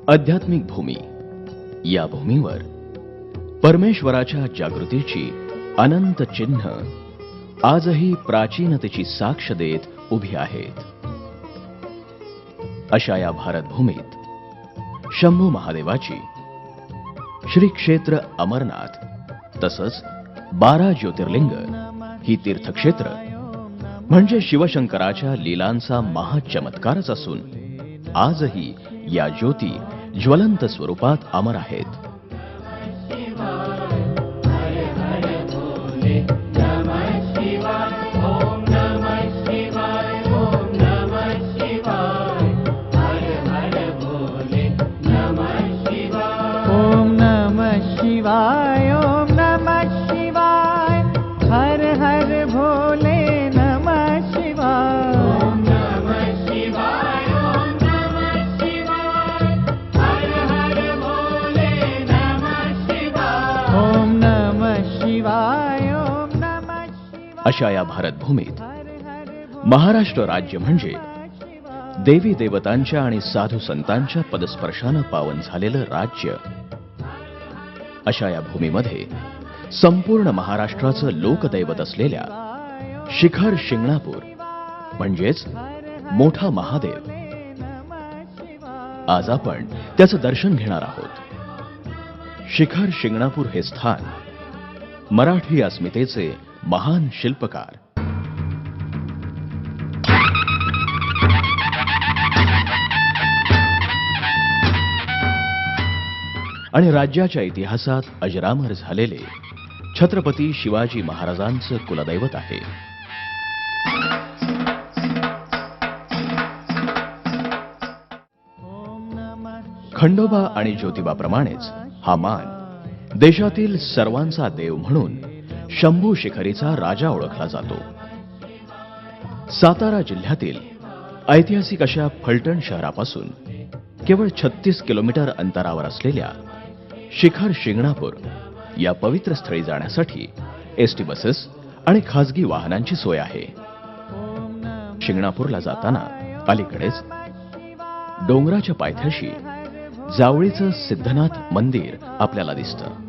आध्यात्मिक भूमी या भूमीवर परमेश्वराच्या जागृतीची अनंत चिन्ह आजही प्राचीनतेची साक्ष देत उभी आहेत. अशा या भारत भूमीत शंभू महादेवाची श्री क्षेत्र अमरनाथ तसंच 12 ज्योतिर्लिंग ही तीर्थक्षेत्र म्हणजे शिवशंकराच्या लीलांचा महाचमत्कारच असून आजही या ज्योती ज्वलंत स्वरूपात अमर आहेत. अशा या भारत भूमीत महाराष्ट्र राज्य म्हणजे देवी देवतांच्या आणि साधू संतांच्या पदस्पर्शानं पावन झालेलं राज्य. अशा या भूमीमध्ये संपूर्ण महाराष्ट्राचं लोकदैवत असलेल्या शिखर शिंगणापूर म्हणजेच मोठा महादेव, आज आपण त्याचं दर्शन घेणार आहोत. शिखर शिंगणापूर हे स्थान मराठी अस्मितेचे महान शिल्पकार आणि राज्याच्या इतिहासात अजरामर झालेले छत्रपती शिवाजी महाराजांचं कुलदैवत आहे. खंडोबा आणि ज्योतिबाप्रमाणेच हा मान देशातील सर्वांचा देव म्हणून शंभू शिखरीचा राजा ओळखला जातो. सातारा जिल्ह्यातील ऐतिहासिक अशा फलटण शहरापासून केवळ 36 किलोमीटर अंतरावर असलेल्या शिखर शिंगणापूर या पवित्र स्थळी जाण्यासाठी एसटी बसेस आणि खासगी वाहनांची सोय आहे. शिंगणापूरला जाताना अलीकडेच डोंगराच्या पायथ्याशी जावळीचं सिद्धनाथ मंदिर आपल्याला दिसतं.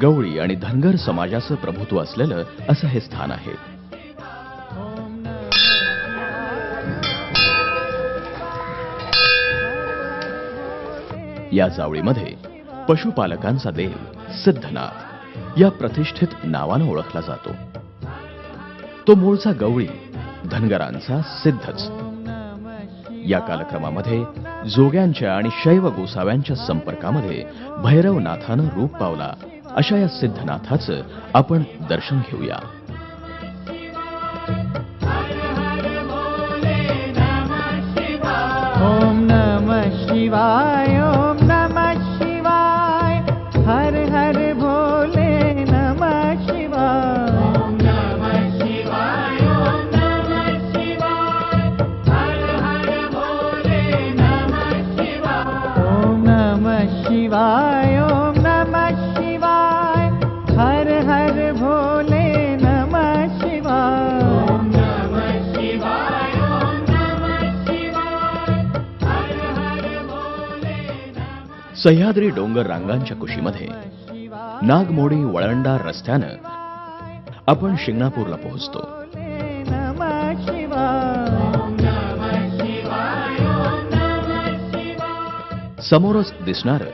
गवळी आणि धनगर समाजाचं प्रभुत्व असलेलं असं हे स्थान आहे. या जावळीमध्ये पशुपालकांचा देव सिद्धनाथ या प्रतिष्ठित नावानं ओळखला जातो. तो मूळचा गवळी, धनगरांचा सिद्धच. या कालक्रमामध्ये जोग्यांच्या आणि शैव गोसाव्यांच्या संपर्कामध्ये भैरवनाथानं रूप पावला अशा या सिद्धनाथाचं आपण दर्शन घेऊया. ओम नमः शिवाय, ओम नमः शिवाय, हर हर भोले नमः शिवाय. ओम नमः शिवाय, ओम नमः शिवाय, हर हर भोले नमः शिवाय. ओम नमः शिवाय, ओम नमः शिवाय, हर हर भोले नमः शिवाय. ओम नमः शिवाय, ओम नमः शिवाय, हर हर भोले नमः. सह्याद्री डोंगर रांगांच्या कुशीमध्ये नागमोडी वळणदार रस्त्यानं आपण शिंगणापूरला पोहोचतो. नमः शिवाय. ओम नमः शिवाय, ओम नमः शिवाय. समोरच दिसणारं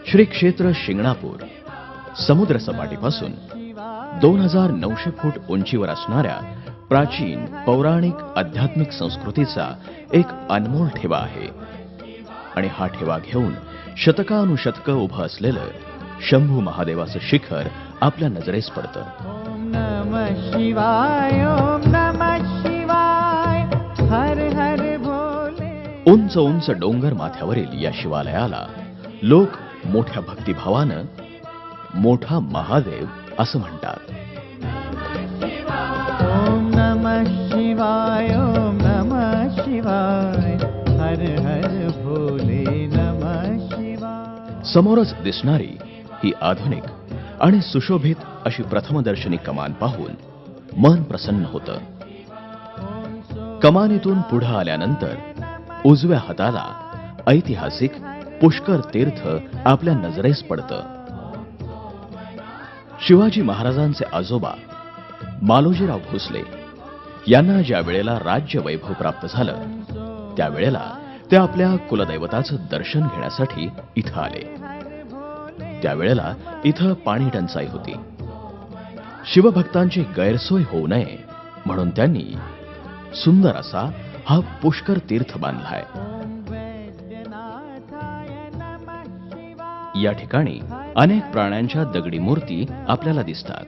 श्री क्षेत्र शिंगणापूर समुद्र सपाटीपासून 2900 फूट उंचीवर असणाऱ्या प्राचीन पौराणिक आध्यात्मिक संस्कृतीचा एक अनमोल ठेवा आहे. आणि हा ठेवा घेऊन शतकानुशतकं उभं असलेलं शंभू महादेवाचं शिखर आपल्या नजरेस पडतं. ओम नमः शिवाय, ओम नमः शिवाय, हर हर भोले. उंच उंच डोंगर माथ्यावरील या शिवालयाला लोक मोठ्या भक्तिभावानं मोठा महादेव असं म्हणतात. ओम नमः शिवाय, ओम नमः शिवाय, हर हर भोले नमः शिवाय. समोरच दिसणारी ही आधुनिक आणि सुशोभित अशी प्रथमदर्शनी कमान पाहून मन प्रसन्न होतं. कमानीतून पुढे आल्यानंतर उजव्या हाताला ऐतिहासिक पुष्कर तीर्थ आपल्या नजरेस पडतं. शिवाजी महाराजांचे आजोबा मालोजीराव भोसले यांना ज्या वेळेला राज्य वैभव प्राप्त झालं त्यावेळेला ते आपल्या कुलदैवताचं दर्शन घेण्यासाठी इथं आले. त्यावेळेला इथं पाणी टंचाई होती. शिवभक्तांची गैरसोय होऊ नये म्हणून त्यांनी सुंदर असा हा पुष्कर तीर्थ बांधलाय. या ठिकाणी अनेक प्राण्यांच्या दगडी मूर्ती आपल्याला दिसतात.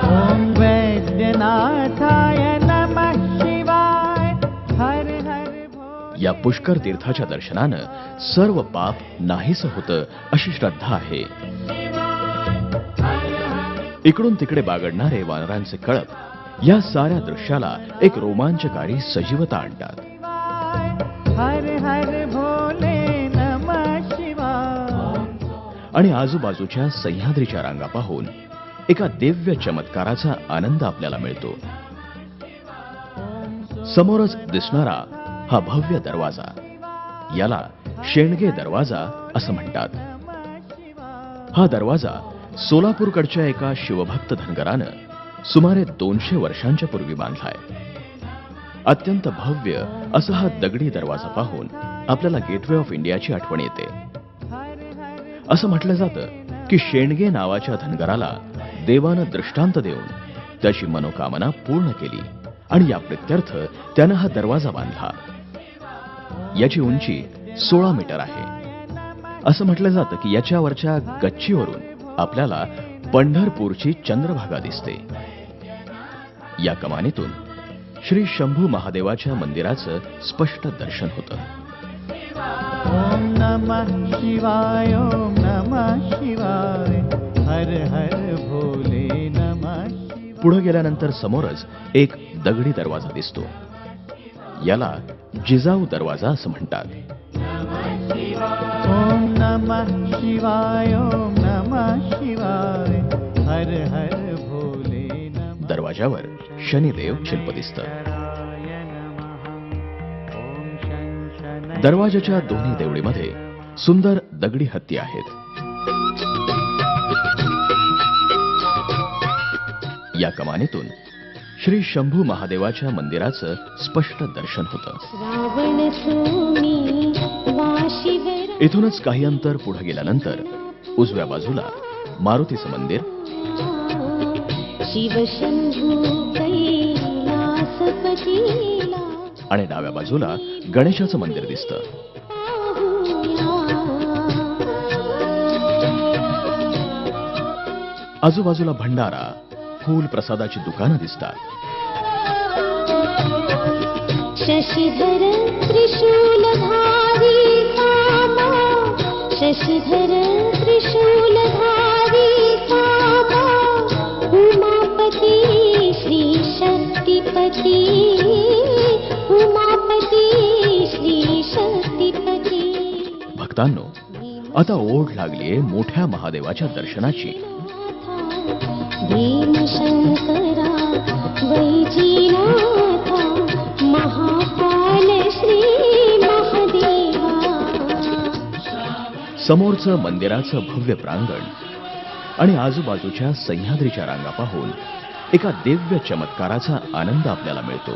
ओम वैद्यनाथाय नमः शिवाय. हर हर भोले. या पुष्कर तीर्थाच्या दर्शनानं सर्व पाप नाहीस होतं अशी श्रद्धा आहे. इकडून तिकडे बागडणारे वानरांचे कळप या साऱ्या दृश्याला एक रोमांचकारी सजीवता आणतात. हर हर भोले नमः शिवाय. आणि आजूबाजूच्या सह्याद्रीच्या रांगा पाहून एका दिव्य चमत्काराचा आनंद आपल्याला मिळतो. समोरच दिसणारा हा भव्य दरवाजा याला शेंडगे दरवाजा असं म्हणतात. हा दरवाजा सोलापूरकडच्या एका शिवभक्त धनगरानं सुमारे 200 वर्षांच्या पूर्वी बांधलाय. अत्यंत भव्य असा हा दगडी दरवाजा पाहून आपल्याला गेटवे ऑफ इंडियाची आठवण येते. असं म्हटलं जातं की शेंडगे नावाच्या धनगराला देवानं दृष्टांत देऊन त्याची मनोकामना पूर्ण केली आणि या प्रित्यर्थ त्यानं हा दरवाजा बांधला. याची उंची 16 मीटर आहे. असं म्हटलं जातं की याच्यावरच्या गच्चीवरून आपल्याला पंढरपूरची चंद्रभागा दिसते. या कमानीतून श्री शंभू महादेवाच्या मंदिराचं स्पष्ट दर्शन होतं. ओम नमः शिवाय. ओम नमः शिवाय. हर हर भोले नमः शिवाय. पुढे गेल्यानंतर समोरच एक दगडी दरवाजा दिसतो. याला जिजाऊ दरवाजा असं म्हणतात. ओम नमः शिवाय. ओम नमः शिवाय. हर हर भोले नमः. दरवाजावर शनिदेव शिल्प दिसतं. दरवाजाच्या दोन्ही देवळीमध्ये सुंदर दगडी हत्ती आहेत. या कमानीतून श्री शंभू महादेवाच्या मंदिराचं स्पष्ट दर्शन होतं. इथूनच काही अंतर पुढे गेल्यानंतर उजव्या बाजूला मारुतीचं मंदिर आणि डाव्या बाजूला गणेशाचं मंदिर दिसतं. आजूबाजूला भंडारा फूल प्रसादाची दुकानं दिसतात. शशिधर त्रिशूलधारी कामा. शशिधर त्रिशूलधारी कामा. उमापती श्री शक्तिपती. उमापती श्री शक्तिपती. भक्तांनो, आता ओढ लागलीये मोठ्या महादेवाच्या दर्शनाची. भीमशंकरा वैजीनाथा महाकाल श्री महादेवा. समोरचं मंदिराचं भव्य प्रांगण आणि आजूबाजूच्या सह्याद्रीच्या रांगा पाहून एका दिव्य चमत्काराचा आनंद आपल्याला मिळतो.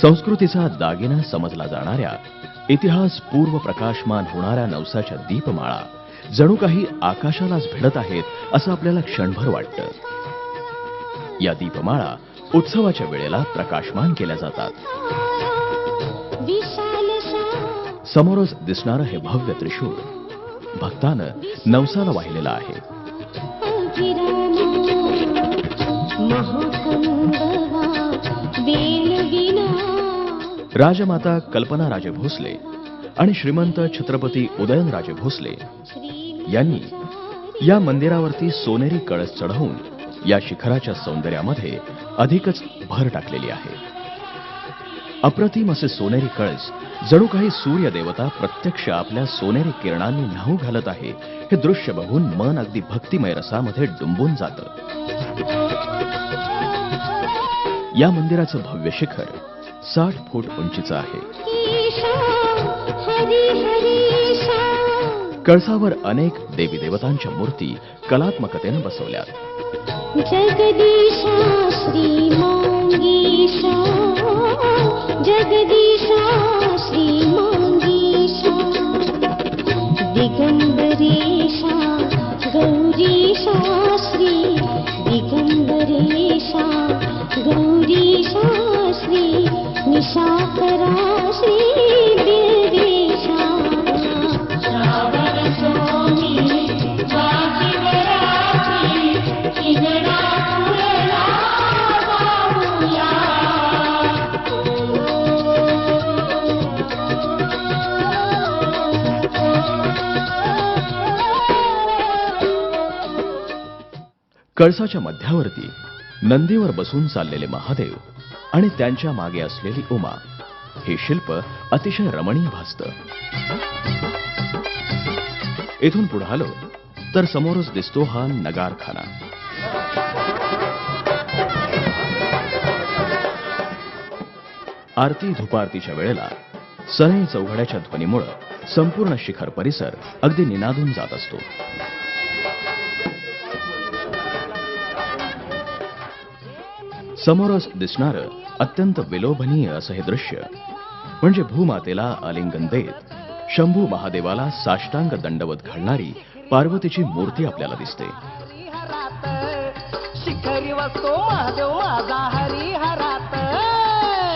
संस्कृतीचा दागिना समजला जाणाऱ्या इतिहास पूर्व प्रकाशमान होणाऱ्या नवसाच्या दीपमाळा जणू काही आकाशालाच भिडत आहेत असं आपल्याला क्षणभर वाटतं. या दीपमाळा उत्सवाच्या वेळेला प्रकाशमान केल्या जातात. समोरच दिसणारं हे भव्य त्रिशूळ भक्तानं नवसाला वाहिलेलं आहे. राजमाता कल्पना राजे भोसले आणि श्रीमंत छत्रपती उदयनराजे भोसले यांनी या मंदिरावरती सोनेरी कळस चढवून या शिखराच्या सौंदर्यामध्ये अधिकच भर टाकलेली आहे. अप्रतिम असे सोनेरी कळस जणू काही सूर्य देवता प्रत्यक्ष आपल्या सोनेरी किरणांनी न्हाऊ घालत आहे. हे दृश्य बघून मन अगदी भक्तिमय रसामध्ये डुंबून जातं. या मंदिराचं भव्य शिखर 60 फूट उंचीचं आहे. ईशा हरी हरीशा कळसावर अनेक देवी देवतांच्या मूर्ती कलात्मकतेनं बसवल्यात. जगदीशा श्री मांगीशा जगदीशा श्री मांगीशा दिगंबरेशा गौरीशा श्री दिगंबरेशा गौरीशा श्री निशाकरा श्री बिल्वेशा कळसाच्या मध्यावरती नंदीवर बसून चाललेले महादेव आणि त्यांच्या मागे असलेली उमा हे शिल्प अतिशय रमणीय भासतं. इथून पुढे आलो तर समोरच दिसतो हा नगारखाना. आरती धुपारतीच्या वेळेला सनई चौघड्याच्या ध्वनीमुळे संपूर्ण शिखर परिसर अगदी निनादून जात असतो. समोरच दिसणारं अत्यंत विलोभनीय असं हे दृश्य म्हणजे भूमातेला आलिंगन देत शंभू महादेवाला साष्टांग दंडवत घालणारी पार्वतीची मूर्ती आपल्याला दिसते. शिखरी वसतो महादेव माझा हरिहरात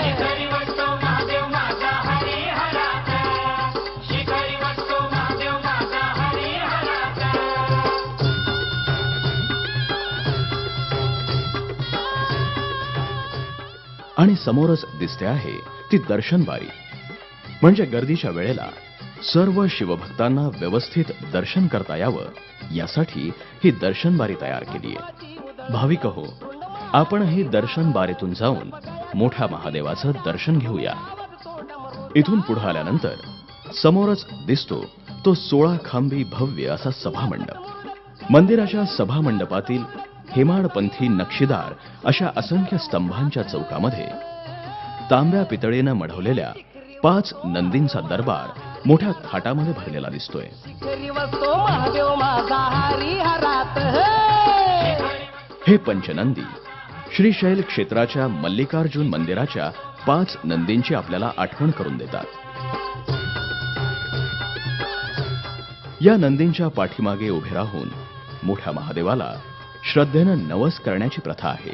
शिखरी वसतो महादेव माझा हरिहरात शिखरी वसतो महादेव माझा हरिहरात. आणि समोरच दिसते आहे ती दर्शनबारी. म्हणजे गर्दीच्या वेळेला सर्व शिवभक्तांना व्यवस्थित दर्शन करता यावं यासाठी ही दर्शनबारी तयार केली आहे. भाविक हो, आपणही दर्शनबारीतून जाऊन मोठ्या महादेवाचं दर्शन घेऊया. इथून पुढे आल्यानंतर समोरच दिसतो तो 16 खांबी भव्य असा सभामंडप. मंदिराच्या सभामंडपातील हेमाडपंथी नक्षीदार अशा असंख्य स्तंभांच्या चौकामध्ये तांब्या पितळेनं मढवलेल्या 5 नंदींचा दरबार मोठ्या थाटामध्ये भरलेला दिसतोय. शिखरी वसतो महादेव माझा हरिहरात हे पंचनंदी श्रीशैल क्षेत्राच्या मल्लिकार्जुन मंदिराच्या 5 नंदींची आपल्याला आठवण करून देतात. या नंदींच्या पाठीमागे उभे राहून मोठ्या महादेवाला श्रद्धेनं नवस करण्याची प्रथा आहे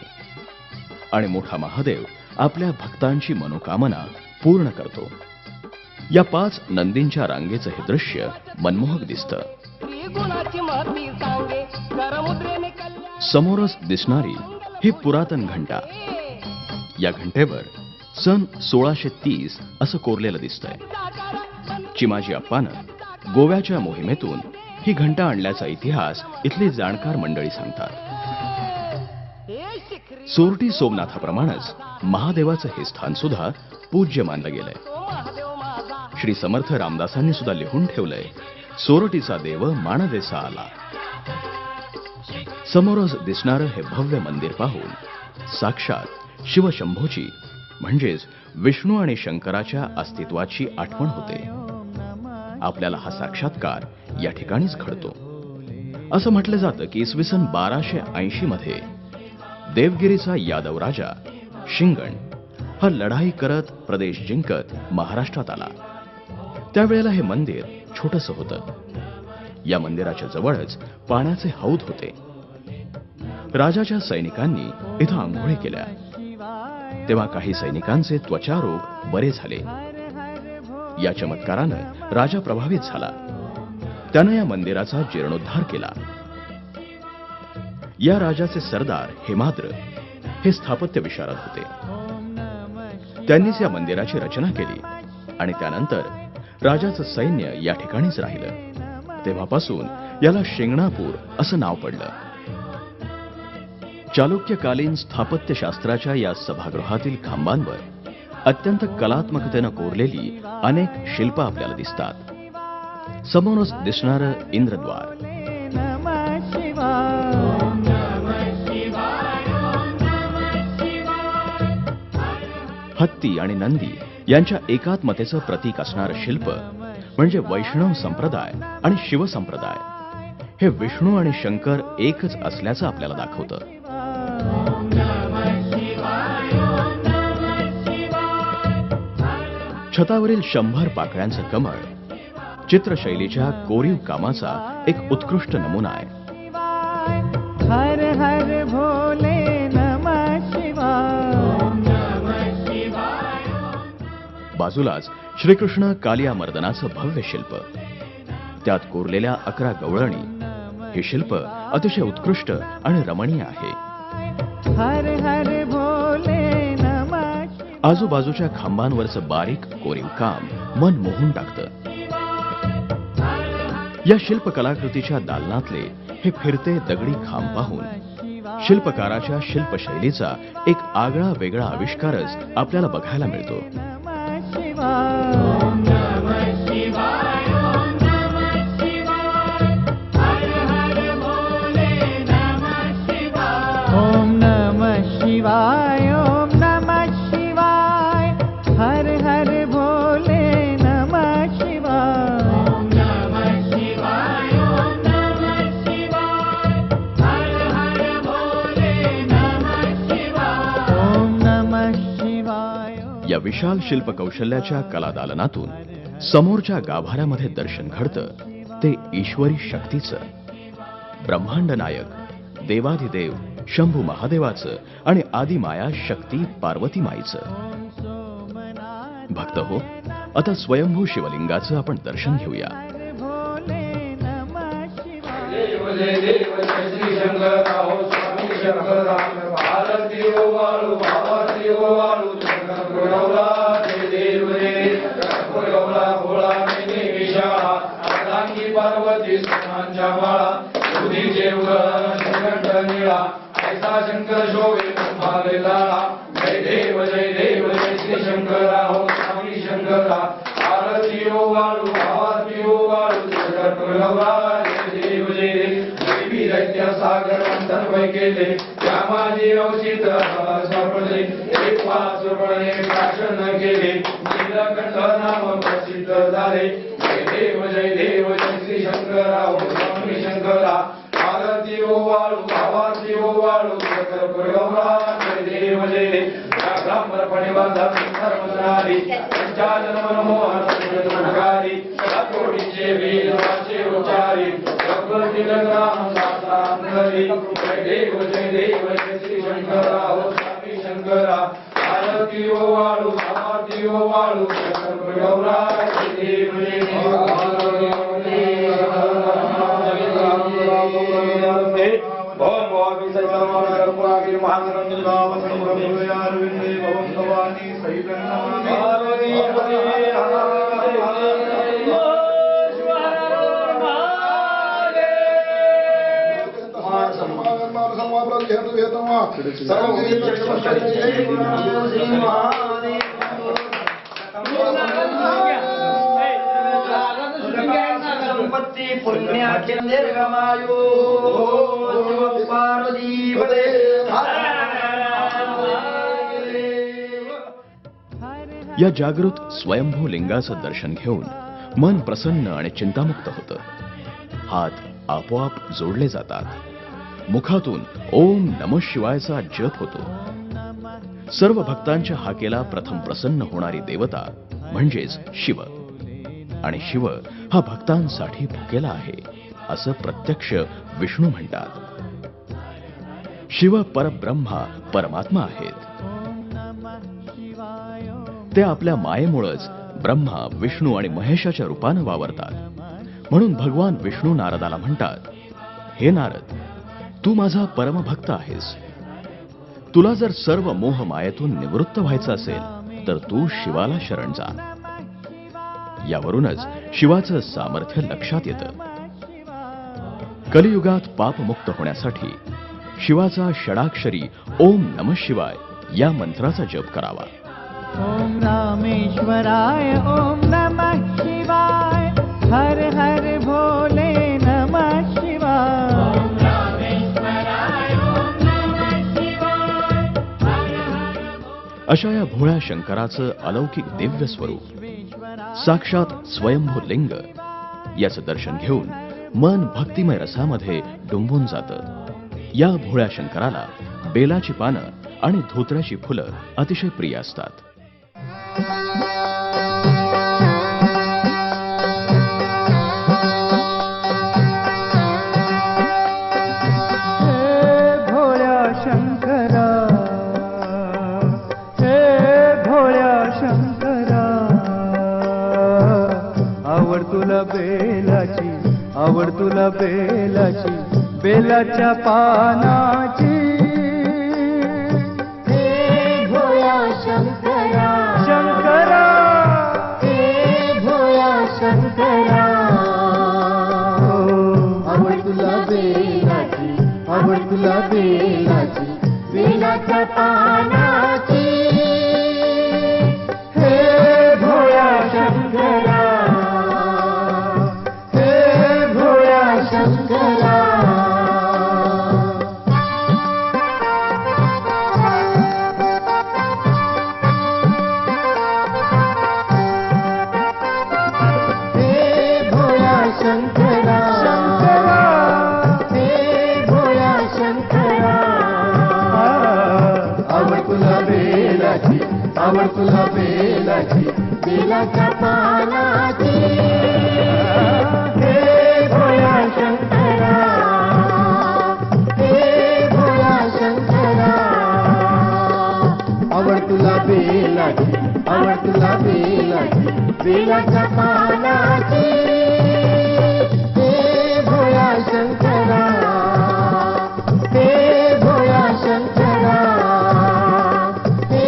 आणि मोठा महादेव आपल्या भक्तांची मनोकामना पूर्ण करतो. या 5 नंदींच्या रांगेचं हे दृश्य मनमोहक दिसतं. गुणाची महती सांगे करमुद्रेने कल्याण समोरच दिसणारी ही पुरातन घंटा. या घंटेवर सन 1630 असं कोरलेलं दिसतंय. चिमाजी अप्पानं गोव्याच्या मोहिमेतून ही घंटा आणल्याचा इतिहास इथली जाणकार मंडळी सांगतात. सोरटी सोमनाथाप्रमाणेच महादेवाचं हे स्थान सुद्धा पूज्य मानलं गेलंय. श्री समर्थ रामदासांनी सुद्धा लिहून ठेवलंय, सोरटीचा देव माणदेसा आला. समोरच दिसणारं हे भव्य मंदिर पाहून साक्षात शिवशंभूची म्हणजेच विष्णू आणि शंकराच्या अस्तित्वाची आठवण होते. आपल्याला हा साक्षात्कार या ठिकाणीच घडतो. असं म्हटलं जातं की इसवी सन 1280 मध्ये देवगिरीचा यादव राजा शिंगण हा लढाई करत प्रदेश जिंकत महाराष्ट्रात आला. त्यावेळेला हे मंदिर छोटंसं होतं. या मंदिराच्या जवळच पाण्याचे हौद होते. राजाच्या सैनिकांनी इथं आंघोळी केल्या. तेव्हा काही सैनिकांचे त्वचारोग बरे झाले. या चमत्कारानं राजा प्रभावित झाला. त्यानं या मंदिराचा जीर्णोद्धार केला. या राजाचे सरदार हेमाद्र हे स्थापत्य विशारद होते. त्यांनीच या मंदिराची रचना केली आणि त्यानंतर राजाचं सैन्य या ठिकाणीच राहिलं. तेव्हापासून याला शिंगणापूर असं नाव पडलं. चालुक्यकालीन स्थापत्यशास्त्राच्या या सभागृहातील खांबांवर अत्यंत कलात्मकतेनं कोरलेली अनेक शिल्प आपल्याला दिसतात. समोरच दिसणारं इंद्रद्वार, नमः शिवाय. हत्ती आणि नंदी यांच्या एकात्मतेचं प्रतीक असणारं शिल्प म्हणजे वैष्णव संप्रदाय आणि शिव संप्रदाय. हे विष्णू आणि शंकर एकच असल्याचं आपल्याला दाखवतं. छतावरील 100 पाकळ्यांचं कमळ चित्रशैलीच्या कोरीव कामाचा एक उत्कृष्ट नमुना आहे. हर हर भोले नमः शिवाय. बाजूलाच श्रीकृष्ण कालिया मर्दनाचं भव्य शिल्प, त्यात कोरलेल्या 11 गवळणी. हे शिल्प अतिशय उत्कृष्ट आणि रमणीय आहे. हर हर भोले नमः शिवाय. आजूबाजूच्या खांबांवरचं बारीक कोरीव काम मन मोहून टाकतं. या शिल्प कलाकृतीच्या दालनातले हे फिरते दगडी खांब पाहून शिल्पकाराच्या शिल्पशैलीचा एक आगळा वेगळा आविष्कारच आपल्याला बघायला मिळतो. नमः शिवाय. ओम नमः शिवाय. ओम नमः शिवाय. हर हर भोले नमः शिवाय. ओम नमः शिवाय. ओम नमः शिवाय. हर हर भोले नमः शिवाय. ओम नमः शिवाय. ओम नमः शिवाय. हर हर भोले नमः शिवाय. ओम नमः शिवाय. या विशाल शिल्प कौशल्याच्या कलादालनातून समोरच्या गाभाऱ्यामध्ये दर्शन घडतं ते ईश्वरी शक्तीचं. ब्रह्मांड नायक देवाधिदेव शंभू महादेवाचं आणि आदिमाया शक्ती पार्वती माईचं. भक्त हो, आता स्वयंभू शिवलिंगाचं आपण दर्शन घेऊया. भोले नमः शिवाय. देव जय देव जय श्री शंकराहो स्वामी शंकराम भारती ओ वाळू भावाती ओ वाळू शंकर गुरवला जय देव जय गुरवला भोळा मेने विशाळा अर्धांगी पार्वती सोनांच्या माळा तुझी श्रीकंठ निळा ऐसा शंकर शोभे तुम्हारे लाळा. जय देव जय श्री शंकराहो स्वामी शंकरा भारती ओ वाळू भावाती ओ वाळू शंकर गुरवला देव देवी दैत्य सागर मंथन वै केले त्या माझी अवचित सापडले एक पाच पडणे प्राशन केले नीलकंठ नाम प्रसिद्ध झाले. जय देव जय श्री शंकराहो स्वामी शंकरा भारती ओ वाळू भावाती ओ वाळू शंकर गुरवला जय देव जय. ब्राह्मणपणे बांधा धर्मधारी पंचानन मनमोहन गुणकारी कोटीचे वीर वाचे उच्चारी प्रकृती ग्राम सातांगरी. जय देव जय श्री शंकराहो स्वामी शंकरा भारती ओ वाळू भावाती ओ वाळू शंकर गुरवला जय देव जय. भवं भवामी सैतमान कर्पूरागिरि महानरंजन भावसं ब्रह्मयारविंदे भवं भवानी सैतन्नमामि पार्वती पते संपत्ति पुण्याख्य दीर्घमायु पार्वती पते. या जागृत स्वयंभू लिंगाचं दर्शन घेऊन मन प्रसन्न आणि चिंतामुक्त होतं. हात आपोआप जोडले जातात. मुखातून ओम नमः शिवायचा जप होतो. सर्व भक्तांच्या हाकेला प्रथम प्रसन्न होणारी देवता म्हणजेच शिव. आणि शिव हा भक्तांसाठी भुकेला आहे असं प्रत्यक्ष विष्णू म्हणतात. शिव परब्रह्मा परमात्मा आहेत. ते आपल्या मायेमुळेच ब्रह्मा विष्णू आणि महेशाच्या रूपानं वावरतात. म्हणून भगवान विष्णू नारदाला म्हणतात, हे नारद, तू माझा परमभक्त आहेस. तुला जर सर्व मोह मायेतून निवृत्त व्हायचं असेल तर तू शिवाला शरण जा. यावरूनच शिवाचं सामर्थ्य लक्षात येतं. कलियुगात पापमुक्त होण्यासाठी शिवाचा षडाक्षरी ओम नमः शिवाय या मंत्राचा जप करावा. ॐ रामेश्वराय ॐ नमः शिवाय हर हर भोले नमः शिवाय अशा या भोळ्या शंकराचं अलौकिक दिव्य स्वरूप साक्षात स्वयंभू लिंग याचं दर्शन घेऊन मन भक्तिमय रसामध्ये डुंबून जातं. या भोळ्या शंकराला बेलाची पानं आणि धोत्र्याची फुलं अतिशय प्रिय असतात. हे भोळ्या शंकरा हे भोळ्या शंकरा आवड तुला बेलाची आवड तुला बेलाची बेलाच्या पानाची हे भोळ्या शंकरा शंकरा हे भोळ्या शंकरा आवड तुला बेलाची आवड तुला बेलाची बेलाच्या पानाची हे भोळ्या शंकरा हे भोळ्या शंकरा हे भोळ्या शंकरा शंकरा हे भोळ्या शंकरा आवड तुला बेलाची आवड तुला बेलाची बेलाच्या पानाची हे भोळ्या शंकरा हे भोळ्या शंकरा आवड तुला बेलाची आवड तुला बेलाची बेलाच्या पानाची हे भोळ्या शंकरा हे भोळ्या शंकरा हे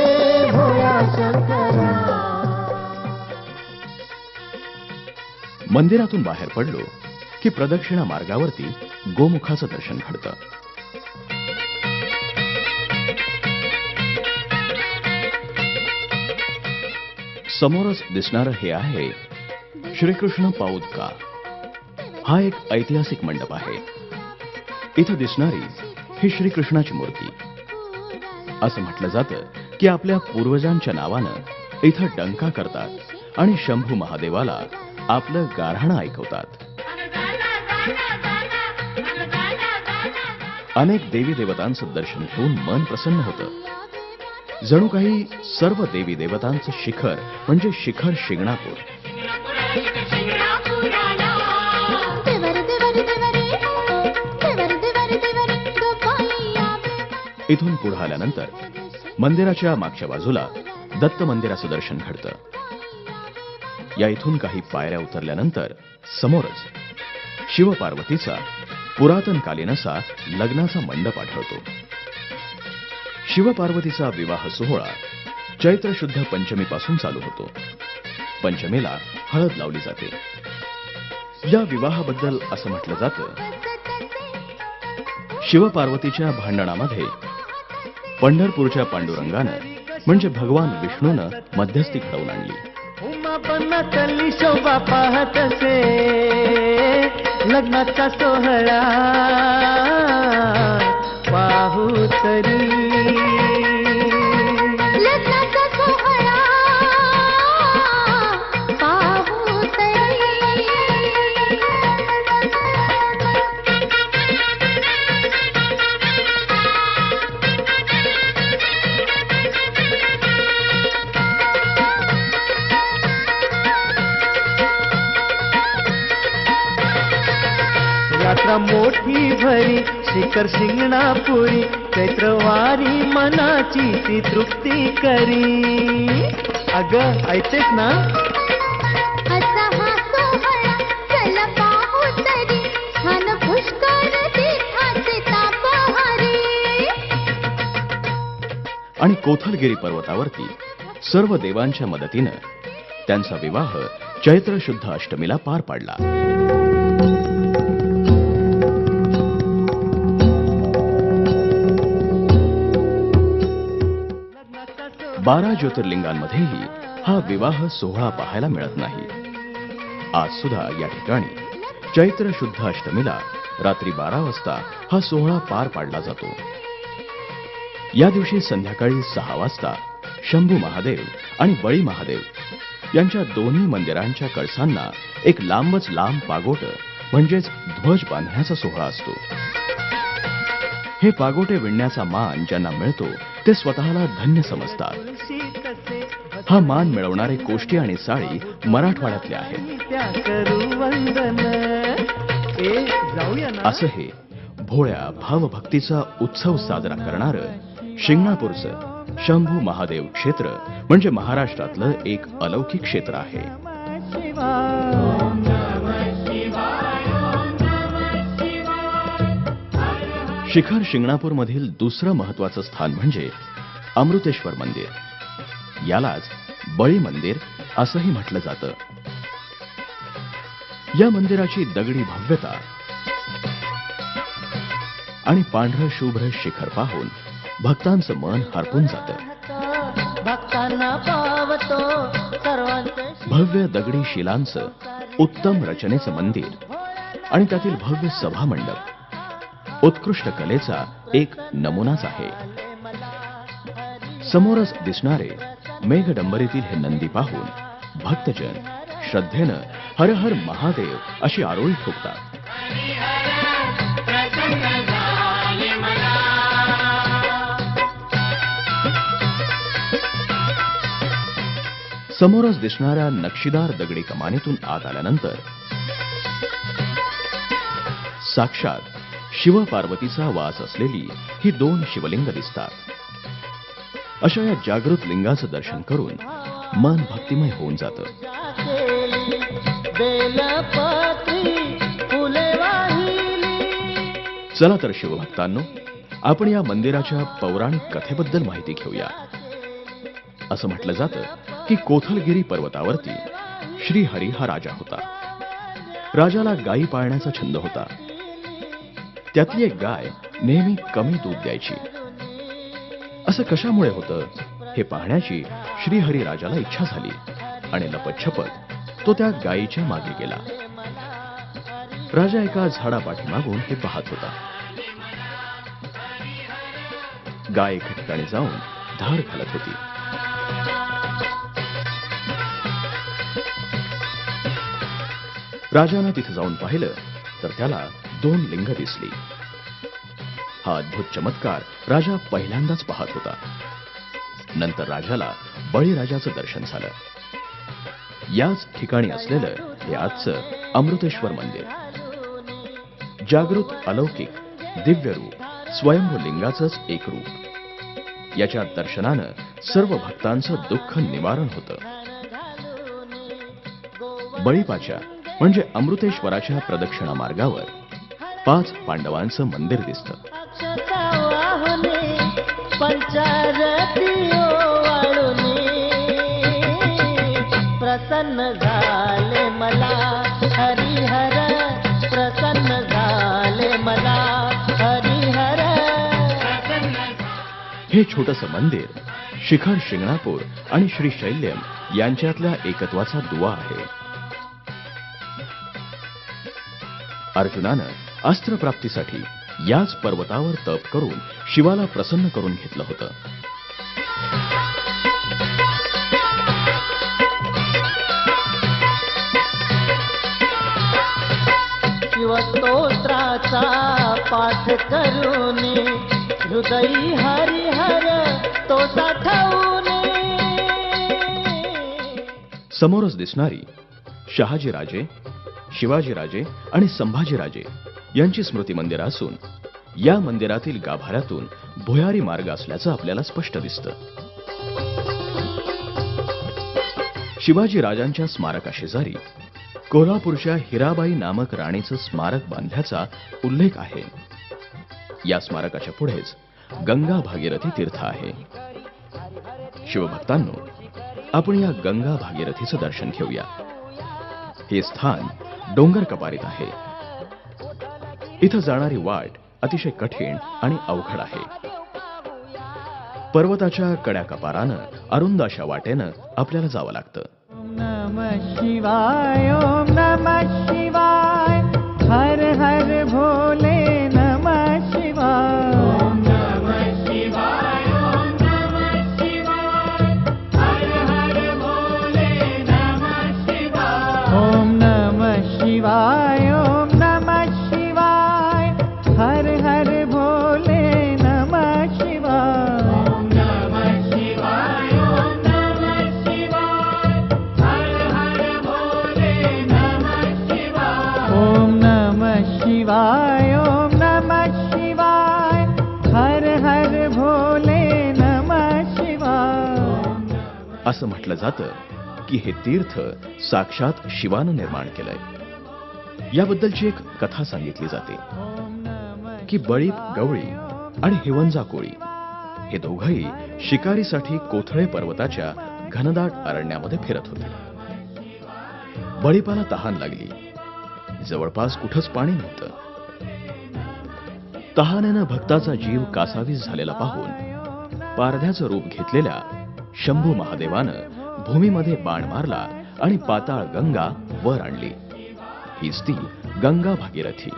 भोळ्या शंकरा. मंदिरातून बाहेर पडलो की प्रदक्षिणा मार्गावरती गोमुखाचं दर्शन घडतं. समोरच दिसणारं हे आहे श्रीकृष्ण पाऊदका. हा एक ऐतिहासिक मंडप आहे. इथं दिसणारी ही श्रीकृष्णाची मूर्ती. असं म्हटलं जातं की आपल्या पूर्वजांच्या नावानं इथं डंका करतात आणि शंभू महादेवाला आपलं गाऱ्हाणं ऐकवतात. अनेक देवी देवतांचं दर्शन घेऊन मन प्रसन्न होतं. जणू काही सर्व देवी देवतांचं शिखर म्हणजे शिखर शिंगणापूर. इथून पुढे आल्यानंतर मंदिराच्या मागच्या बाजूला दत्त मंदिराचं दर्शन घडतं. या इथून काही पायऱ्या उतरल्यानंतर समोरच शिवपार्वतीचा पुरातनकालीन असा लग्नाचा मंडप आढळतो. शिवपार्वतीचा विवाह सोहळा चैत्र शुद्ध पंचमीपासून चालू होतो. पंचमीला हळद लावली जाते. या विवाहाबद्दल असं म्हटलं जातं, शिवपार्वतीच्या भांडणामध्ये पंढरपूरच्या पांडुरंगानं म्हणजे भगवान विष्णूनं मध्यस्थी घडवून आणली. उमापन्नातली शोभा पाहत असे लग्नाचा सोहळा पाहू तरी लग्नाचा सोहळा पाहू तरी यात्रा मोठी भरी शिखर शिंगणापुरी चैत्रवारी मनाची ती तृप्ती करी. अगं ऐकतेस ना असा हा सोहळा चल पाहू तरी छान पुष्कर तीर्थाचे तापहारी. आणि कोथलगिरी पर्वतावरती सर्व देवांच्या मदतीनं त्यांचा विवाह चैत्र शुद्ध अष्टमीला पार पाडला. 12 ज्योतिर्लिंगांमध्येही हा विवाह सोहळा पाहायला मिळत नाही. आज सुद्धा या ठिकाणी चैत्र शुद्ध अष्टमीला रात्री 12 वाजता हा सोहळा पार पाडला जातो. या दिवशी संध्याकाळी 6 वाजता शंभू महादेव आणि बळी महादेव यांच्या दोन्ही मंदिरांच्या कळसांना एक लांबच लांब पागोटं म्हणजेच ध्वज बांधण्याचा सोहळा असतो. हे पागोटे विणण्याचा मान ज्यांना मिळतो ते स्वतःला धन्य समजतात. हा मान मिळवणारे कोष्टी आणि साळी मराठवाड्यातले आहेत. त्या करू वंदन. जाऊया ना. असं हे भोळ्या भावभक्तीचा उत्सव साजरा करणारं शिंगणापूरचं शंभू महादेव क्षेत्र म्हणजे महाराष्ट्रातलं एक अलौकिक क्षेत्र आहे. शिखर शिंगणापूर मधील दुसरं महत्वाचं स्थान म्हणजे अमृतेश्वर मंदिर. यालाच बळी मंदिर असंही म्हटलं जातं. या मंदिराची दगडी भव्यता आणि पांढरं शुभ्र शिखर पाहून भक्तांचं मन हरपून जातं. भक्तांना पावतो सर्वांचे भव्य दगडी शिलांचं उत्तम रचनेचं मंदिर आणि त्यातील भव्य सभामंडप उत्कृष्ट कलेचा एक नमुनाच आहे. समोरच दिसणारे मेघडंबरीतील हे नंदी पाहून भक्तजन श्रद्धेनं हर हर महादेव अशी आरोळी ठोकतात. समोरच दिसणाऱ्या नक्षीदार दगडी कमानीतून आत आल्यानंतर साक्षात शिव पार्वतीचा वास असलेली ही 2 शिवलिंग दिसतात. अशा या जागृत लिंगाचं दर्शन करून मन भक्तिमय होऊन जातं. बेलपत्री फुले वाहिली. चला तर शिवभक्तांनो, आपण या मंदिराच्या पौराणिक कथेबद्दल माहिती घेऊया. असं म्हटलं जातं की कोथलगिरी पर्वतावरती श्रीहरी हा राजा होता. राजाला गायी पाळण्याचा छंद होता. त्यातली एक गाय नेहमी कमी दूध द्यायची. असं कशामुळे होतं हे पाहण्याची श्रीहरी राजाला इच्छा झाली आणि लपतछपत तो त्या गायीच्या मागे गेला. राजा एका झाडापाठीमागून हे पाहत होता. गाय एका ठिकाणी जाऊन धार घालत होती. राजानं तिथे जाऊन पाहिलं तर त्याला 2 लिंग दिसली. हा अद्भुत चमत्कार राजा पहिल्यांदाच पाहत होता. नंतर राजाला बळीराजाचं दर्शन झालं. याच ठिकाणी असलेलं हे आजचं अमृतेश्वर मंदिर जागृत अलौकिक दिव्य रूप स्वयंभू लिंगाचंच एक रूप. याच्या दर्शनानं सर्व भक्तांचं दुःख निवारण होतं. बळीपाच्या म्हणजे अमृतेश्वराच्या प्रदक्षिणा मार्गावर 5 पांडवांचं मंदिर दिसतं. अक्षता वाहुनी पंचारती ओवाळूनी प्रसन्न झाले मला हरिहर. प्रसन्न झाले मला हरिहर. हे छोटंसं मंदिर शिखर शिंगणापूर आणि श्री शैल्यम यांच्यातल्या एकत्वाचा दुवा आहे. अर्जुनानं अस्त्रप्राप्तीसाठी याच पर्वतावर तप करून शिवाला प्रसन्न करून घेतलं होतं. शिवस्तोत्राचा पाठ करूनी हृदयी हरिहर तो साठवूनी. समोरच दिसणारी शहाजीराजे, शिवाजीराजे आणि संभाजीराजे यांची स्मृती मंदिर असून या मंदिरातील गाभाऱ्यातून भुयारी मार्ग असल्याचं आपल्याला स्पष्ट दिसतं. शिवाजी राजांच्या स्मारकाशेजारी कोल्हापूरच्या हिराबाई नामक राणीचं स्मारक बांधल्याचा उल्लेख आहे. या स्मारकाच्या पुढेच गंगा भागीरथी तीर्थ आहे. शिवभक्तांनो, आपण या गंगा भागीरथीचं दर्शन घेऊया. हे स्थान डोंगर कपारीत आहे. इथं जाणारी वाट अतिशय कठीण आणि अवघड आहे. पर्वताच्या कड्या कपारानं अरुंद अशा वाटेनं आपल्याला जावं लागतं. नमः शिवाय ओम नमः शिवाय हर हर भोले नमः शिवाय ओम नमः शिवाय ओम नमः शिवाय हर हर भोले नमः शिवाय ओम नमः शिवाय ओम नमः शिवाय हर हर भोले नमः शिवाय ओम नमः शिवाय ओम नमः शिवाय हर हर भोले नमः शिवाय ओम नमः शिवाय ओम नमः शिवाय हर हर भोले नमः शिवाय. असं म्हटलं जातं की हे तीर्थ साक्षात शिवानं निर्माण केलंय. याबद्दलची एक कथा सांगितली जाते की बळीप गवळी आणि हिवंजा कोळी हे दोघंही शिकारीसाठी कोथळे पर्वताच्या घनदाट अरण्यामध्ये फिरत होते. बळीपाला तहान लागली. जवळपास कुठंच पाणी नव्हतं. तहानेनं भक्ताचा जीव कासावीस झालेला पाहून पारध्याचं रूप घेतलेल्या शंभू महादेवानं भूमीमध्ये बाण मारला आणि पाताळ गंगा वर आणली. हीच ती गंगा भागीरथी.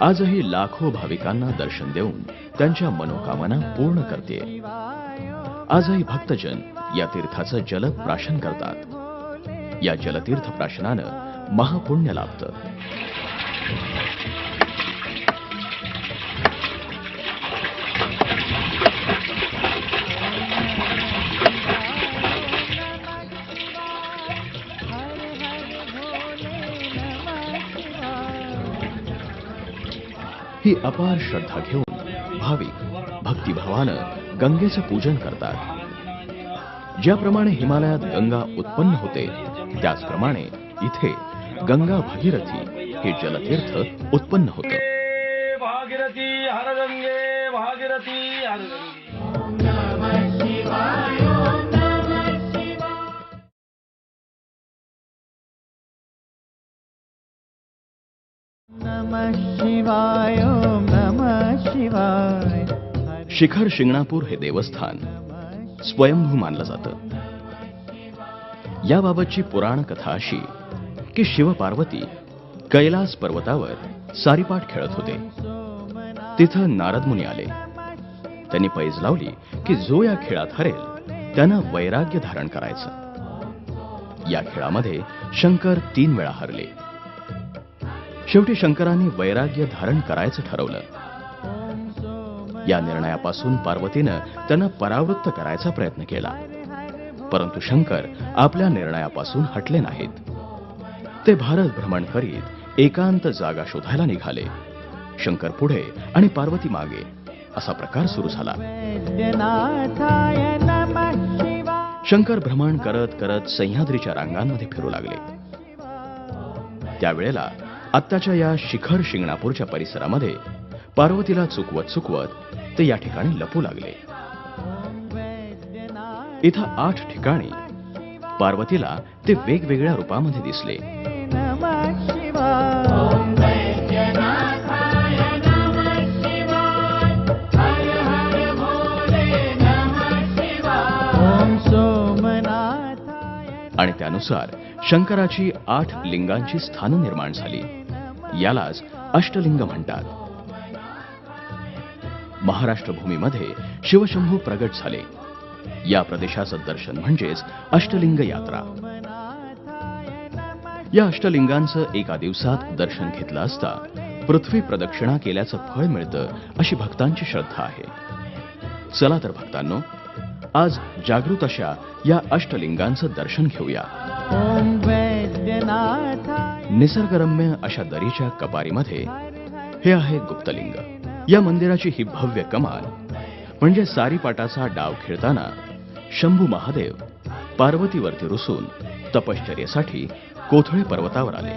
आजही लाखो भाविकांना दर्शन देऊन त्यांच्या मनोकामना पूर्ण करते. आजही भक्तजन या तीर्थाचं जलद प्राशन करतात. या जलतीर्थ प्राशनानं महापुण्य लाभतं. ही अपार श्रद्धा घेऊन भाविक भक्तिभावानं गंगेचं पूजन करतात. ज्याप्रमाणे हिमालयात गंगा उत्पन्न होते त्याचप्रमाणे इथे गंगा भागीरथी हे जलतीर्थ उत्पन्न होतं. भागीरथी हर गंगे भागीरथी हर गंगे. नमः शिवाय ओम नमः शिवाय. शिखर शिंगणापूर हे देवस्थान स्वयंभू मानलं जातं. याबाबतची पुराण कथा अशी की शिव पार्वती कैलास पर्वतावर सारीपाट खेळत होते. तिथं नारद मुनी आले. त्यांनी पैज लावली की जो या खेळात हरेल त्यानं वैराग्य धारण करायचं. या खेळामध्ये शंकर 3 वेळा हरले. शेवटी शंकरांनी वैराग्य धारण करायचं ठरवलं. या निर्णयापासून पार्वतीनं त्यांना परावृत्त करायचा प्रयत्न केला. परंतु शंकर आपल्या निर्णयापासून हटले नाहीत. ते भारत भ्रमण करीत एकांत जागा शोधायला निघाले. शंकर पुढे आणि पार्वती मागे असा प्रकार सुरू झाला. वैद्यनाथाय नमः शिवाय. शंकर भ्रमण करत करत सह्याद्रीच्या रांगांमध्ये फिरू लागले. त्यावेळेला आत्ताच्या या शिखर शिंगणापूरच्या परिसरामध्ये पार्वतीला चुकवत चुकवत ते या ठिकाणी लपू लागले. इथं 8 ठिकाणी पार्वतीला ते वेगवेगळ्या रूपामध्ये दिसले. नमः शिवाय. ओम वैद्यनाथाय नमः शिवाय. हर हर भोले नमः शिवाय. ओम सोमनाथाय. आणि त्यानुसार शंकराची 8 लिंगांची स्थानं निर्माण झाली. यालाच अष्टलिंग म्हणतात. महाराष्ट्र भूमीमध्ये शिवशंभू प्रगट झाले. या प्रदेशाचं दर्शन म्हणजेच अष्टलिंग यात्रा. या अष्टलिंगांचं एका दिवसात दर्शन घेतलं असता पृथ्वी प्रदक्षिणा केल्याचं फळ मिळतं अशी भक्तांची श्रद्धा आहे. चला तर भक्तांनो, आज जागृत अशा या अष्टलिंगांचं दर्शन घेऊया. ओम वैद्यनाथाय. निसर्गरम्य अशा दरीच्या कपारीमध्ये हे आहे गुप्तलिंग. या मंदिराची ही भव्य कमान म्हणजे सारीपाटाचा डाव खेळताना शंभू महादेव पार्वतीवरती रुसून तपश्चर्येसाठी कोथळे पर्वतावर आले.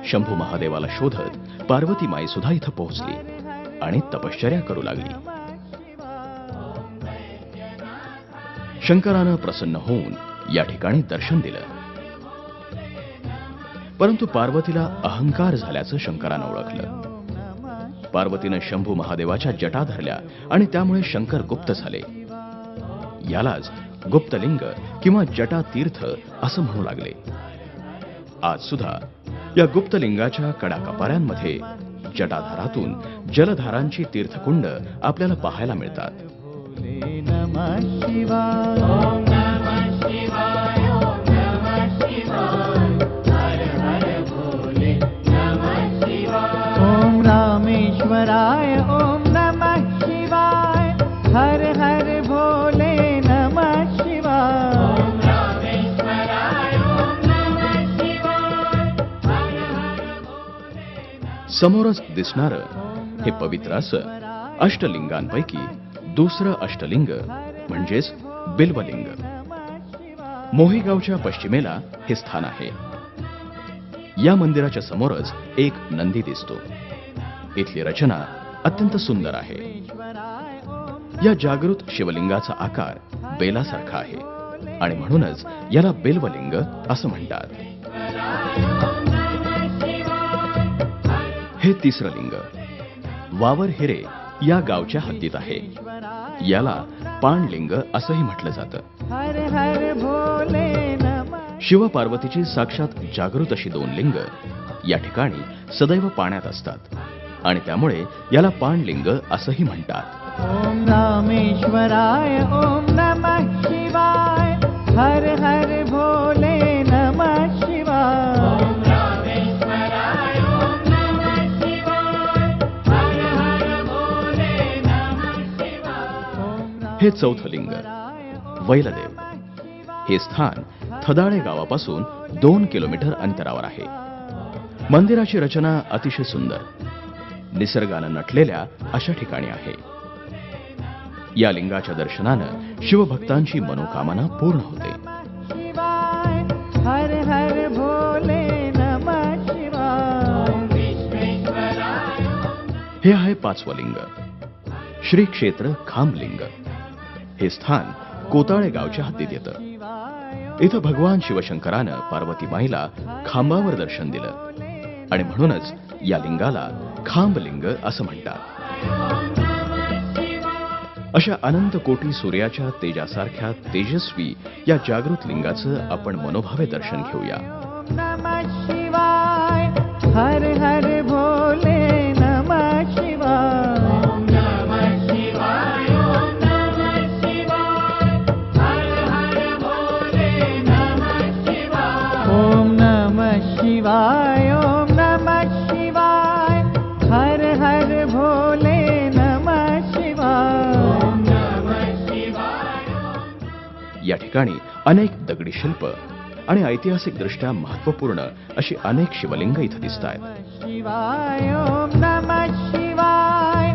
शंभू महादेवाला शोधत पार्वती माई सुद्धा इथं पोहोचली आणि तपश्चर्या करू लागली. शंकरानं प्रसन्न होऊन या ठिकाणी दर्शन दिलं. परंतु पार्वतीला अहंकार झाल्याचं शंकरानं ओळखलं. पार्वतीनं शंभू महादेवाच्या जटा धरल्या आणि त्यामुळे शंकर गुप्त झाले. यालाच गुप्तलिंग किंवा जटा तीर्थ असं म्हणू लागले. आज सुद्धा या गुप्तलिंगाच्या कडाकपाऱ्यांमध्ये जटाधारातून जलधारांची तीर्थकुंड आपल्याला पाहायला मिळतात. भोले नमः शिवाय. ओम नमः शिवाय. ओम नमः शिवाय. हर हर भोले नमः शिवाय. ओम रामेश्वराय ओम नमः शिवाय हर हर भोले नमः शिवाय. ओम रामेश्वराय. ओम नमः शिवाय. हर हर भोले. समोरच दिसणारं हे पवित्र असं अष्टलिंगांपैकी दुसरं अष्टलिंग म्हणजेच बिल्वलिंग. मोहीगावच्या पश्चिमेला हे स्थान आहे. या मंदिराच्या समोरच एक नंदी दिसतो. इथली रचना अत्यंत सुंदर आहे. या जागृत शिवलिंगाचा आकार बेलासारखा आहे आणि म्हणूनच याला बिल्वलिंग असं म्हणतात. हे तिसरं लिंग वावर हिरे या गावच्या हद्दीत आहे. याला पाणलिंग असंही म्हटलं जातं. हर हर भोले नमः. शिव पार्वतीची साक्षात जागृत अशी दोन लिंग या ठिकाणी सदैव पाण्यात असतात आणि त्यामुळे याला पाणलिंग असंही म्हणतात. ओम रामेश्वराय ओम नमः शिवाय हर हर भोले नमः शिवाय. ओम रामेश्वराय. ओम नमः शिवाय. हर हर भोले नमः शिवाय. हे चौथं लिंग वैलदेव. हे स्थान थदाळे गावापासून 2 किलोमीटर अंतरावर आहे. मंदिराची रचना अतिशय सुंदर निसर्गानं नटलेल्या अशा ठिकाणी आहे. या लिंगाच्या दर्शनानं शिवभक्तांची मनोकामना पूर्ण होते. शिवाय हर हर भोले नमः शिवाय. हे आहे पाचवं लिंग श्री क्षेत्र खांबलिंग. हे स्थान कोताळे गावच्या हद्दीत येतं. इथं भगवान शिवशंकरानं पार्वती माईला खांबावर दर्शन दिलं आणि म्हणूनच या लिंगाला खांबलिंग असं म्हणतात. अशा अनंत कोटी सूर्याच्या तेजासारख्या तेजस्वी या जागृत लिंगाचं आपण मनोभावे दर्शन घेऊया. ओम नमः शिवाय हर हर भोले नमः शिवाय. ओम नमः शिवाय. ओम नमः शिवाय. हर हर भोले नमः शिवाय. ओम नमः शिवाय ओम नमः शिवाय हर हर भोले नमः शिवाय. ओम नमः शिवाय. या ठिकाणी अनेक दगडी शिल्प आणि ऐतिहासिकदृष्ट्या महत्वपूर्ण अशी अनेक शिवलिंग इथं दिसत आहेत. शिवाय ओम नमः शिवाय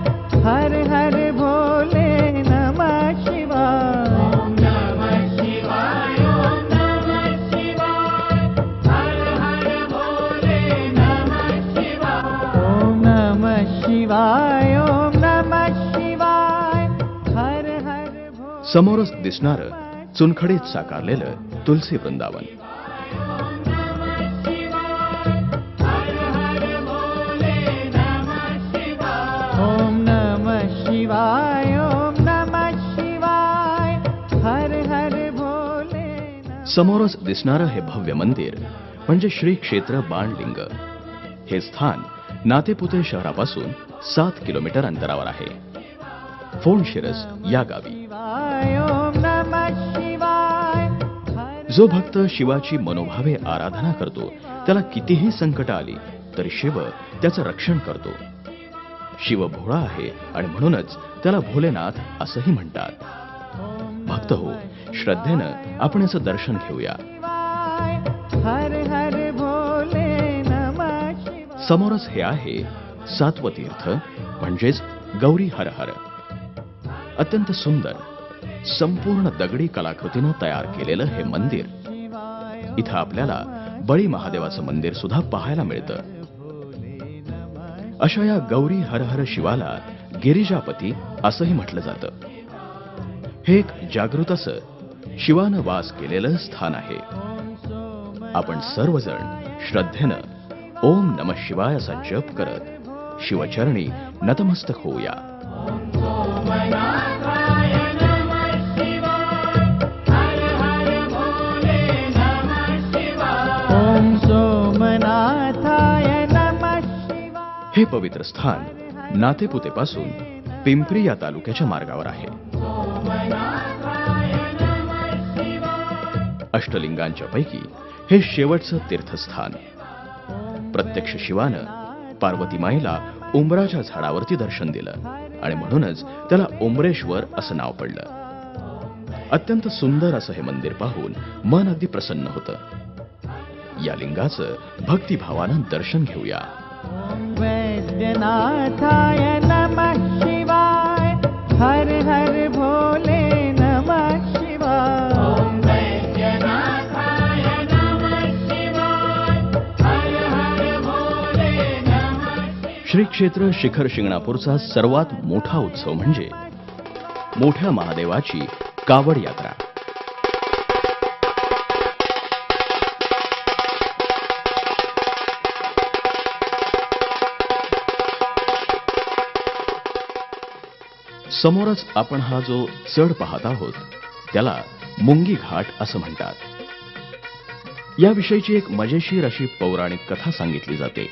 हर हर भोले नमः शिवाय. ओम नमः शिवाय. ओम नमः शिवाय. हर हर भोले नमः शिवाय. ओम नमः शिवाय ओम नमः शिवाय हर हर भोले. समोरच दिसणारं चुनखडीत साकारलेलं तुलसी वृंदावन. ओम नमः शिवाय ओम नमः शिवाय हर हर भोले नमः. समोरच दिसणारं हे भव्य मंदिर म्हणजे श्री क्षेत्र बाणलिंग. हे स्थान नातेपुते शहरापासून 7 किलोमीटर अंतरावर आहे. फोंडशिरस या गावी. शिवाय ओम नमः शिवाय हर. जो भक्त शिवाची मनोभावे आराधना करतो त्याला कितीही संकट आली तरी शिव त्याचं रक्षण करतो. शिव भोळा आहे आणि म्हणूनच त्याला भोलेनाथ असंही म्हणतात. भक्त हो, श्रद्धेनं आपण याचं दर्शन घेऊया. शिवाय हर हर भोले नमः शिवाय. समोरच हे आहे 7वं तीर्थ म्हणजेच गौरी हर हर. अत्यंत सुंदर संपूर्ण दगडी कलाकृतीनं तयार केलेलं हे मंदिर. इथं आपल्याला बळी महादेवाचं मंदिर सुद्धा पाहायला मिळतं. अशा या गौरी हर हर शिवाला गिरिजापती असंही म्हटलं जातं. हे एक जागृत असं शिवानं वास केलेलं स्थान आहे. आपण सर्वजण श्रद्धेनं ओम नमः शिवाय असा जप करत शिवचरणी नतमस्तक होऊया. सोमनाथाय नमः शिवाय हर हर भोले नमः शिवाय ॐ सोमनाथाय नमः शिवाय. हे पवित्र स्थान नातेपुतेपासून पिंपरी या तालुक्याच्या मार्गावर आहे. सोमनाथाय नमः शिवाय अष्टलिंगांच्या पैकी हे शेवटचं तीर्थस्थान. प्रत्यक्ष शिवानं पार्वती माईला उंबराच्या झाडावरती दर्शन दिलं आणि म्हणूनच त्याला उंबरेश्वर असं नाव पडलं. अत्यंत सुंदर असं हे मंदिर पाहून मन अगदी प्रसन्न होतं. या लिंगाचं भक्तिभावानं दर्शन घेऊया. ॐ वैद्यनाथाय नमः शिवाय हर हर भोले नमः शिवाय. वैद्यनाथाय नमः शिवाय हर हर भोले नमः श्री क्षेत्र शिखर शिंगणापूरचा सर्वात मोठा उत्सव म्हणजे मोठ्या महादेवाची कावड यात्रा. समोरच आपण हा जो चढ पाहत आहोत त्याला मुंगी घाट असं म्हणतात. याविषयीची एक मजेशीर अशी पौराणिक कथा सांगितली जाते.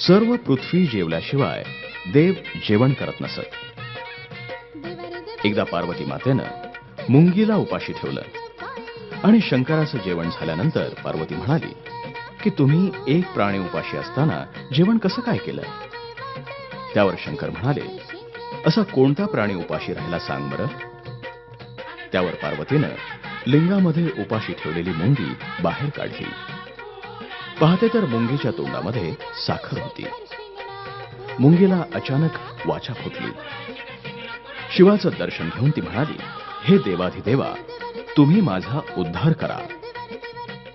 सर्व पृथ्वी जेवल्याशिवाय देव जेवण करत नसत. एकदा पार्वती मातेनं मुंगीला उपाशी ठेवलं आणि शंकराचं जेवण झाल्यानंतर पार्वती म्हणाली की तुम्ही एक प्राणी उपाशी असताना जेवण कसं काय केलं. त्यावर शंकर म्हणाले, असा कोणता प्राणी उपाशी राहिला सांग बरं. त्यावर पार्वतीनं लिंगामध्ये उपाशी ठेवलेली मुंगी बाहेर काढली. पाहते तर मुंगीच्या तोंडामध्ये साखर होती. मुंगीला अचानक वाचा फुटली. शिवाचं दर्शन घेऊन ती म्हणाली, हे देवाधिदेवा, तुम्ही माझा उद्धार करा.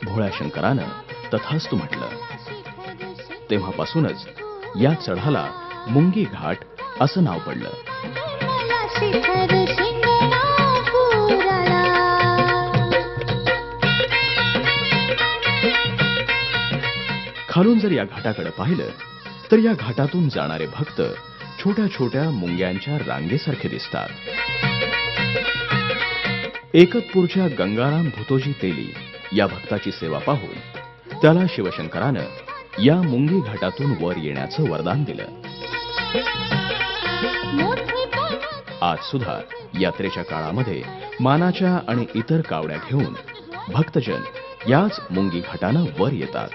भोळ्या शंकरानं तथास्तु म्हटलं. तेव्हापासूनच या चढाला मुंगी घाट असं नाव पडलं. मला शिखर शिंगणापूरला. खालून जर या घाटाकडे पाहिलं तर या घाटातून जाणारे भक्त छोट्या छोट्या मुंग्यांच्या रांगेसारखे दिसतात. एकतपूरच्या गंगाराम भुतोजी तेली या भक्ताची सेवा पाहून त्याला शिवशंकरानं या मुंगी घाटातून वर येण्याचं वरदान दिलं. आज सुद्धा यात्रेच्या काळामध्ये मानाच्या आणि इतर कावड्या घेऊन भक्तजन याच मुंगी घाटानं वर येतात.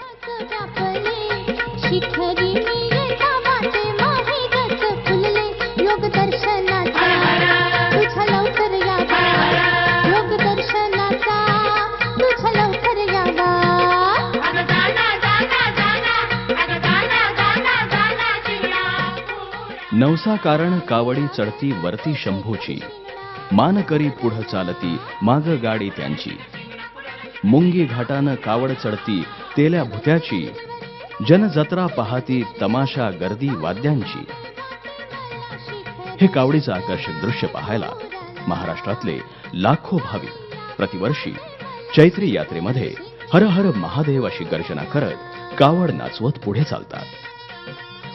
शिखरी येता वाटे माहे गच फुलले. योग दर्शनाचा तुझा लवकर यावा. योग दर्शनाचा तुझा लवकर यावा. नवसा कारण कावडी चढती वरती शंभूची. मान करी पुढं चालती माग गाडी त्यांची. मुंगी घाटानं कावड चढती तेल्या भुत्याची. जनजत्रा पाहती तमाशा गर्दी वाद्यांची. हे कावडीचं आकर्षक दृश्य पाहायला महाराष्ट्रातले लाखो भाविक प्रतिवर्षी चैत्री यात्रेमध्ये हर हर महादेव अशी गर्जना करत कावड नाचवत पुढे चालतात.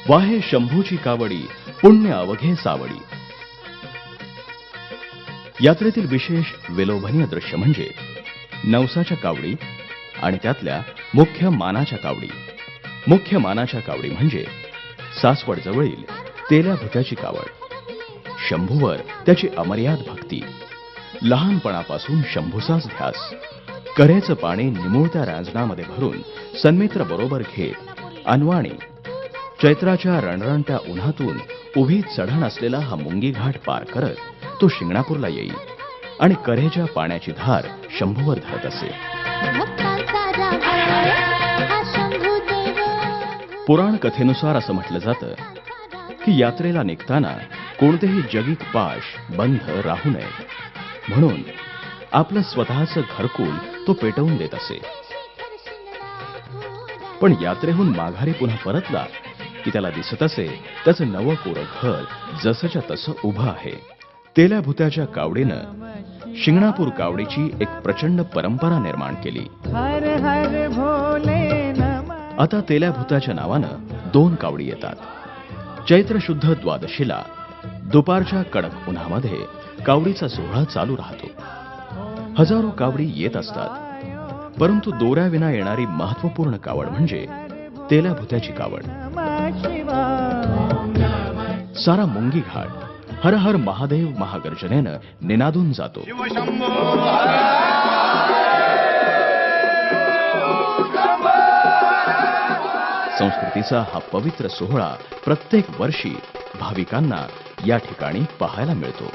वाहे शंभूची कावडी पुण्य अवघे सावडी. यात्रेतील विशेष विलोभनीय दृश्य म्हणजे नवसाच्या कावडी आणि त्यातल्या मुख्य मानाच्या कावडी. मुख्य मानाच्या कावडी म्हणजे सासवड जवळील तेल्या भुत्याची कावड. शंभूवर त्याची अमर्याद भक्ती. लहानपणापासून शंभूचाच ध्यास. कऱ्याचं पाणी निमुळत्या रांजणामध्ये भरून सन्मित्र बरोबर घेत अनवाणी चैत्राच्या रणरणत्या उन्हातून उभी चढण असलेला हा मुंगी घाट पार करत तो शिंगणापूरला येईल आणि कऱ्याच्या पाण्याची धार शंभूवर धरत असे. भक्तांचा राघव हा शंभूदेव. पुराण कथेनुसार असं म्हटलं जातं की यात्रेला निघताना कोणतेही जगिक पाश बंध राहू नये म्हणून आपलं स्वतःचं घरकुल तो पेटवून देत असे. पण यात्रेहून माघारी पुन्हा परतला की त्याला दिसत असे त्याचं नवं कोरं घर जसंच्या तसं उभं आहे. तेल्या भुत्याच्या कावडीनं शिंगणापूर कावडीची एक प्रचंड परंपरा निर्माण केली. हर हर भोले नमः. आता तेल्या भुताच्या नावानं 2 कावडी येतात. चैत्र शुद्ध द्वादशीला दुपारच्या कडक उन्हामध्ये कावडीचा सोहळा चालू राहतो. हजारो कावडी येत असतात, परंतु दोऱ्याविना येणारी महत्वपूर्ण कावड म्हणजे तेल्या भुत्याची कावड. सारा मुंगी घाट हर हर महादेव महागर्जनेनं निनादून जातो. संस्कृतीचा हा पवित्र सोहळा प्रत्येक वर्षी भाविकांना या ठिकाणी पाहायला मिळतो.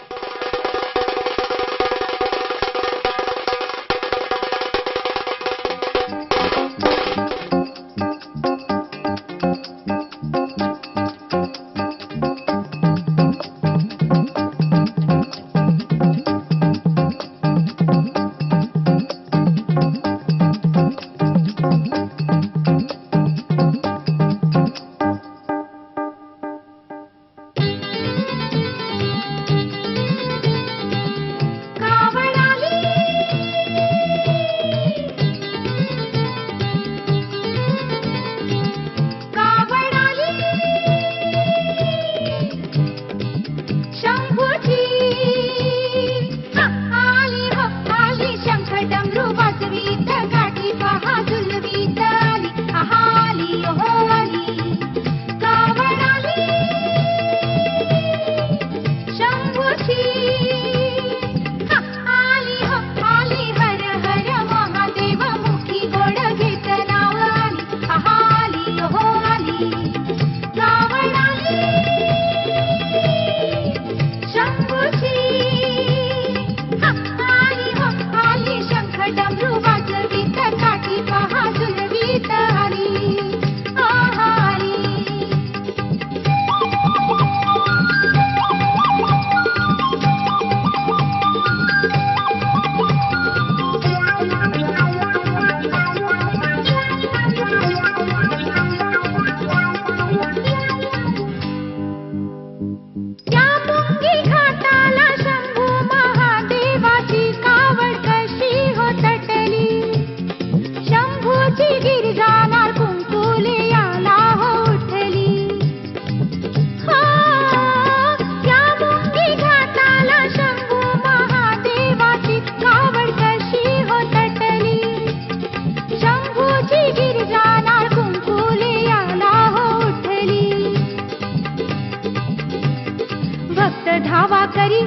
धावा करी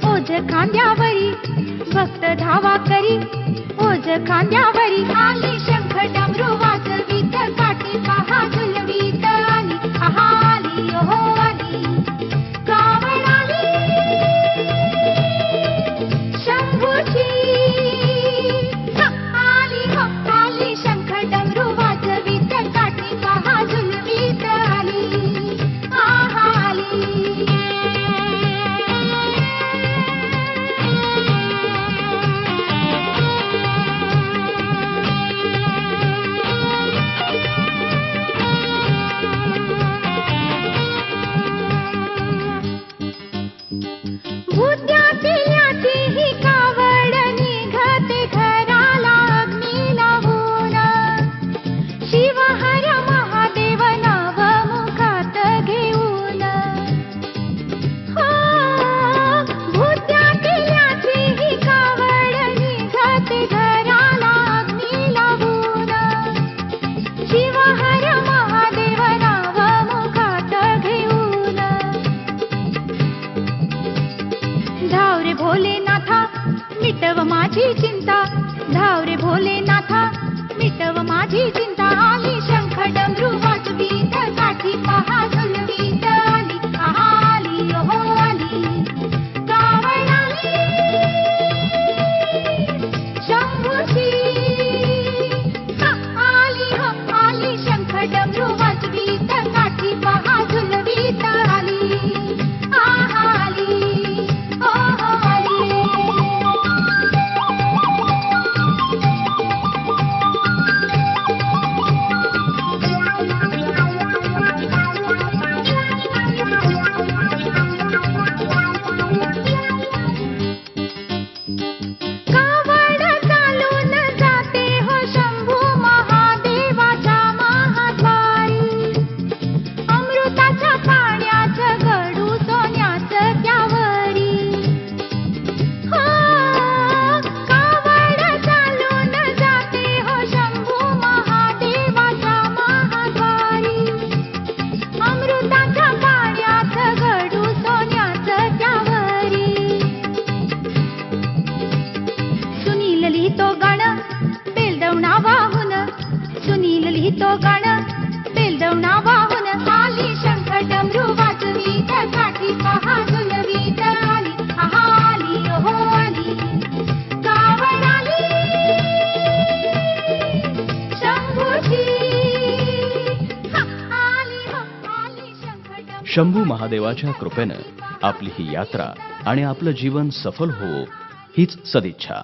ओझ खांद्यावरी, भक्त धावा करी ओझ खांद्यावरी. आली शंख डमरू वाजवीत, काठी पहा झुलवीत आली, आली हो आली कावड आली शंभूची. आली हो आली शंख डमरू वाजवीत, काठी पहा झुलवीत आली, आली. भुत्याची ही कावड निघते घराला अग्नी लावून, शिव हर महादेव नाव मुखात घेऊन. भुत्याची ही कावड निघते घराला अग्नी लावून, शिव हर महादेव नाव मुखात घेऊन. धाव रे भोलेनाथा मिटव माझी चिंता, धाव रे भोलेनाथा मिटव माझी चिंता. आली शंख डमरू वाजवीत, काठी पहा झुलवीत आली, आली हो आली कावड आली शंभूची. आली हो आली शंख डमरू वाजवीत, काठी पहा झुलवीत आली, आली. शंभू महादेवाच्या कृपेनं आपली ही यात्रा आणि आपलं जीवन सफल हो हीच सदिच्छा.